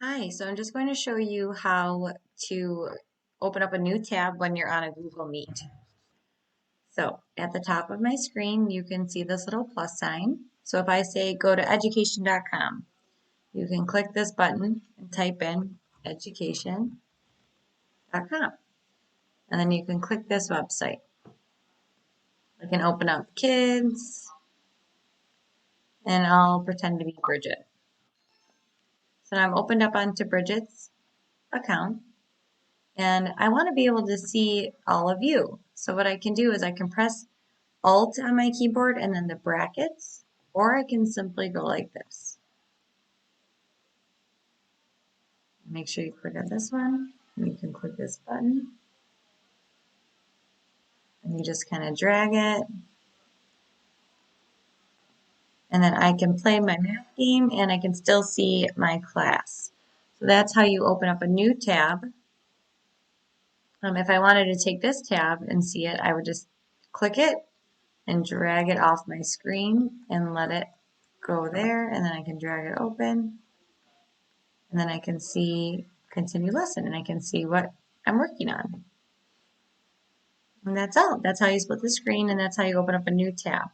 Hi, so I'm just going to show you how to open up a new tab when you're on a Google Meet. So at the top of my screen, you can see this little plus sign. So if I say go to education.com, you can click this button and type in education.com. And then you can click this website. I can open up kids, and I'll pretend to be Bridget. So now I'm opened up onto Bridget's account. And I want to be able to see all of you. So what I can do is I can press Alt on my keyboard and then the brackets, or I can simply go like this. Make sure you click on this one, and you can click this button, and you just kind of drag it, and then I can play my math game, and I can still see my class. So that's how you open up a new tab. If I wanted to take this tab and see it, I would just click it and drag it off my screen and let it go there, and then I can drag it open, and then I can see continue lesson, and I can see what I'm working on. And that's all. That's how you split the screen, and that's how you open up a new tab.